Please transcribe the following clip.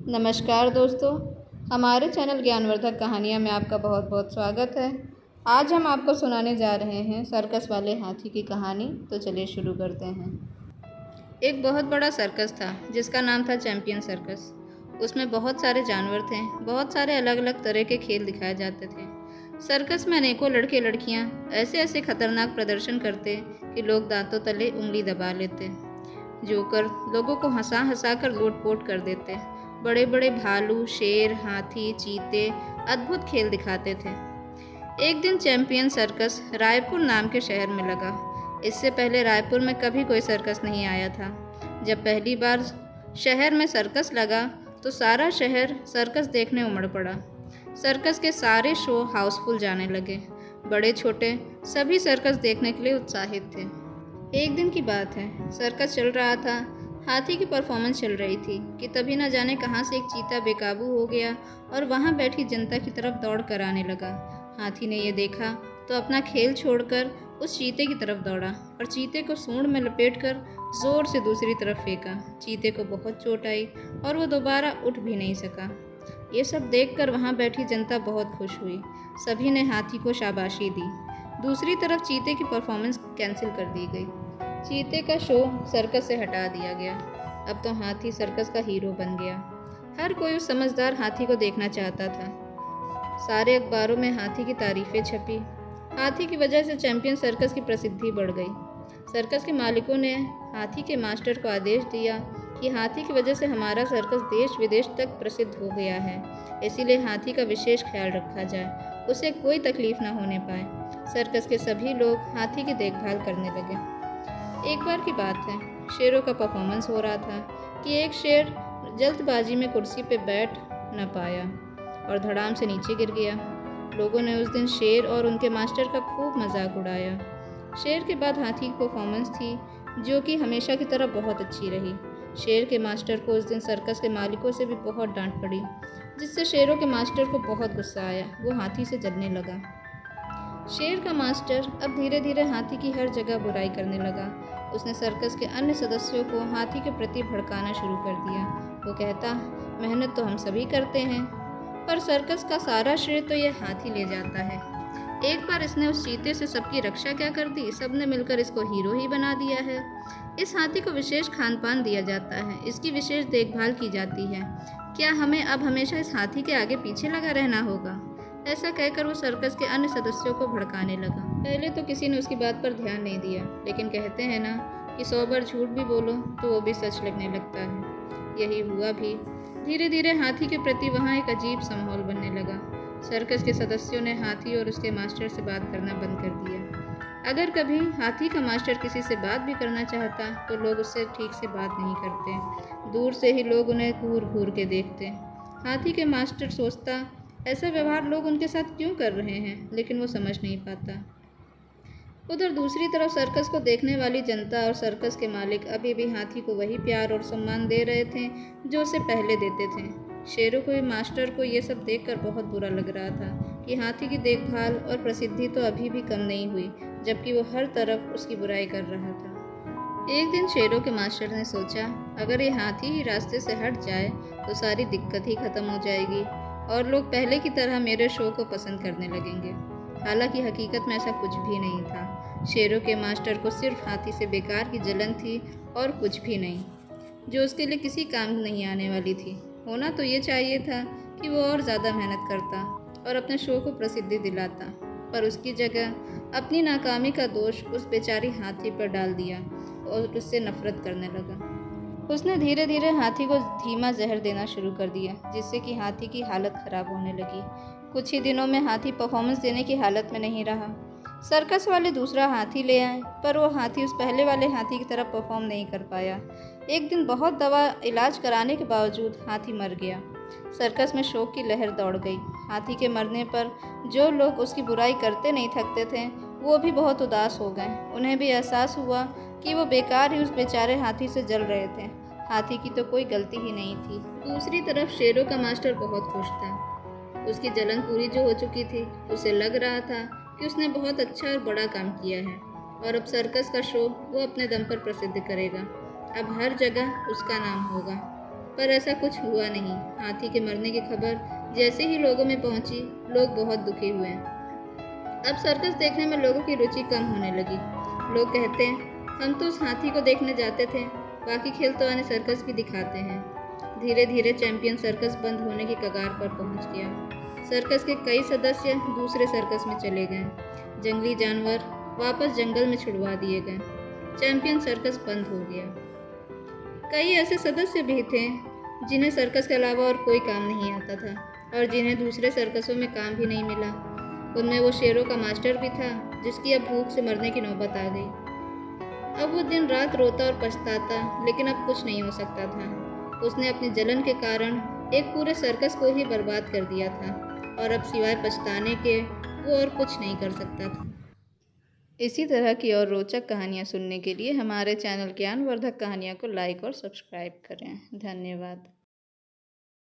नमस्कार दोस्तों, हमारे चैनल ज्ञानवर्धक कहानियाँ में आपका बहुत बहुत स्वागत है। आज हम आपको सुनाने जा रहे हैं सर्कस वाले हाथी की कहानी। तो चलिए शुरू करते हैं। एक बहुत बड़ा सर्कस था जिसका नाम था चैंपियन सर्कस। उसमें बहुत सारे जानवर थे, बहुत सारे अलग अलग तरह के खेल दिखाए जाते थे। सर्कस में अनेकों लड़के लड़कियाँ ऐसे ऐसे खतरनाक प्रदर्शन करते कि लोग दांतों तले उंगली दबा लेते। जोकर लोगों को हंसा हंसा कर लोटपोट कर देते। बड़े बड़े भालू, शेर, हाथी, चीते अद्भुत खेल दिखाते थे। एक दिन चैंपियन सर्कस रायपुर नाम के शहर में लगा। इससे पहले रायपुर में कभी कोई सर्कस नहीं आया था। जब पहली बार शहर में सर्कस लगा तो सारा शहर सर्कस देखने उमड़ पड़ा। सर्कस के सारे शो हाउसफुल जाने लगे। बड़े छोटे सभी सर्कस देखने के लिए उत्साहित थे। एक दिन की बात है, सर्कस चल रहा था, हाथी की परफॉर्मेंस चल रही थी कि तभी न जाने कहां से एक चीता बेकाबू हो गया और वहां बैठी जनता की तरफ दौड़ कर आने लगा। हाथी ने यह देखा तो अपना खेल छोड़कर उस चीते की तरफ दौड़ा और चीते को सूंड में लपेटकर जोर से दूसरी तरफ फेंका। चीते को बहुत चोट आई और वो दोबारा उठ भी नहीं सका। ये सब देखकर वहां बैठी जनता बहुत खुश हुई। सभी ने हाथी को शाबाशी दी। दूसरी तरफ चीते की परफॉर्मेंस कैंसिल कर दी गई। चीते का शो सर्कस से हटा दिया गया। अब तो हाथी सर्कस का हीरो बन गया। हर कोई उस समझदार हाथी को देखना चाहता था। सारे अखबारों में हाथी की तारीफें छपी। हाथी की वजह से चैंपियन सर्कस की प्रसिद्धि बढ़ गई। सर्कस के मालिकों ने हाथी के मास्टर को आदेश दिया कि हाथी की वजह से हमारा सर्कस देश विदेश तक प्रसिद्ध हो गया है, इसीलिए हाथी का विशेष ख्याल रखा जाए, उसे कोई तकलीफ न होने पाए। सर्कस के सभी लोग हाथी की देखभाल करने लगे। एक बार की बात है, शेरों का परफॉर्मेंस हो रहा था कि एक शेर जल्दबाजी में कुर्सी पे बैठ न पाया और धड़ाम से नीचे गिर गया। लोगों ने उस दिन शेर और उनके मास्टर का खूब मजाक उड़ाया। शेर के बाद हाथी की परफॉर्मेंस थी जो कि हमेशा की तरह बहुत अच्छी रही। शेर के मास्टर को उस दिन सर्कस के मालिकों से भी बहुत डांट पड़ी, जिससे शेरों के मास्टर को बहुत गुस्सा आया। वो हाथी से जलने लगा। शेर का मास्टर अब धीरे धीरे हाथी की हर जगह बुराई करने लगा। उसने सर्कस के अन्य सदस्यों को हाथी के प्रति भड़काना शुरू कर दिया। वो कहता, मेहनत तो हम सभी करते हैं, पर सर्कस का सारा श्रेय तो ये हाथी ले जाता है। एक बार इसने उस चीते से सबकी रक्षा क्या कर दी, सबने मिलकर इसको हीरो ही बना दिया है। इस हाथी को विशेष खान पान दिया जाता है, इसकी विशेष देखभाल की जाती है। क्या हमें अब हमेशा इस हाथी के आगे पीछे लगा रहना होगा? ऐसा कहकर वो सर्कस के अन्य सदस्यों को भड़काने लगा। पहले तो किसी ने उसकी बात पर ध्यान नहीं दिया, लेकिन कहते हैं ना कि 100 बार झूठ भी बोलो तो वो भी सच लगने लगता है। यही हुआ भी। धीरे धीरे हाथी के प्रति वहाँ एक अजीब सा माहौल बनने लगा। सर्कस के सदस्यों ने हाथी और उसके मास्टर से बात करना बंद कर दिया। अगर कभी हाथी का मास्टर किसी से बात भी करना चाहता तो लोग उससे ठीक से बात नहीं करते। दूर से ही लोग उन्हें घूर घूर के देखते। हाथी के मास्टर सोचता, ऐसा व्यवहार लोग उनके साथ क्यों कर रहे हैं, लेकिन वो समझ नहीं पाता। उधर दूसरी तरफ सर्कस को देखने वाली जनता और सर्कस के मालिक अभी भी हाथी को वही प्यार और सम्मान दे रहे थे जो उसे पहले देते थे। शेरों को मास्टर को ये सब देखकर बहुत बुरा लग रहा था कि हाथी की देखभाल और प्रसिद्धि तो अभी भी कम नहीं हुई, जबकि वो हर तरफ उसकी बुराई कर रहा था। एक दिन शेरों के मास्टर ने सोचा, अगर ये हाथी ही रास्ते से हट जाए तो सारी दिक्कत ही खत्म हो जाएगी और लोग पहले की तरह मेरे शो को पसंद करने लगेंगे। हालांकि हकीकत में ऐसा कुछ भी नहीं था। शेरों के मास्टर को सिर्फ हाथी से बेकार की जलन थी और कुछ भी नहीं, जो उसके लिए किसी काम नहीं आने वाली थी। होना तो ये चाहिए था कि वो और ज़्यादा मेहनत करता और अपने शो को प्रसिद्धि दिलाता, पर उसकी जगह अपनी नाकामी का दोष उस बेचारी हाथी पर डाल दिया और उससे नफरत करने लगा। उसने धीरे धीरे हाथी को धीमा जहर देना शुरू कर दिया, जिससे कि हाथी की हालत खराब होने लगी। कुछ ही दिनों में हाथी परफॉर्मेंस देने की हालत में नहीं रहा। सर्कस वाले दूसरा हाथी ले आए, पर वो हाथी उस पहले वाले हाथी की तरह परफॉर्म नहीं कर पाया। एक दिन बहुत दवा इलाज कराने के बावजूद हाथी मर गया। सर्कस में शोक की लहर दौड़ गई। हाथी के मरने पर जो लोग उसकी बुराई करते नहीं थकते थे, वो भी बहुत उदास हो गए। उन्हें भी एहसास हुआ कि वो बेकार ही उस बेचारे हाथी से जल रहे थे। हाथी की तो कोई गलती ही नहीं थी। दूसरी तरफ शेरों का मास्टर बहुत खुश था। उसकी जलन पूरी जो हो चुकी थी, उसे लग रहा था कि उसने बहुत अच्छा और बड़ा काम किया है और अब सर्कस का शो वो अपने दम पर प्रसिद्ध करेगा। अब हर जगह उसका नाम होगा। पर ऐसा कुछ हुआ नहीं। हाथी के मरने की खबर जैसे ही लोगों में पहुंची, लोग बहुत दुखी हुए। अब सर्कस देखने में लोगों की रुचि कम होने लगी। लोग कहते हैं, हम तो उस हाथी को देखने जाते थे, बाकी खेल तो आने सर्कस भी दिखाते हैं। धीरे धीरे चैंपियन सर्कस बंद होने की कगार पर पहुंच गया। सर्कस के कई सदस्य दूसरे सर्कस में चले गए। जंगली जानवर वापस जंगल में छुड़वा दिए गए। चैंपियन सर्कस बंद हो गया। कई ऐसे सदस्य भी थे जिन्हें सर्कस के अलावा और कोई काम नहीं आता था और जिन्हें दूसरे सर्कसों में काम भी नहीं मिला। उनमें वो शेरों का मास्टर भी था जिसकी अब भूख से मरने की नौबत आ गई। अब वो दिन रात रोता और पछताता, लेकिन अब कुछ नहीं हो सकता था। उसने अपनी जलन के कारण एक पूरे सर्कस को ही बर्बाद कर दिया था और अब सिवाय पछताने के वो और कुछ नहीं कर सकता था। इसी तरह की और रोचक कहानियाँ सुनने के लिए हमारे चैनल ज्ञानवर्धक कहानियाँ को लाइक और सब्सक्राइब करें। धन्यवाद।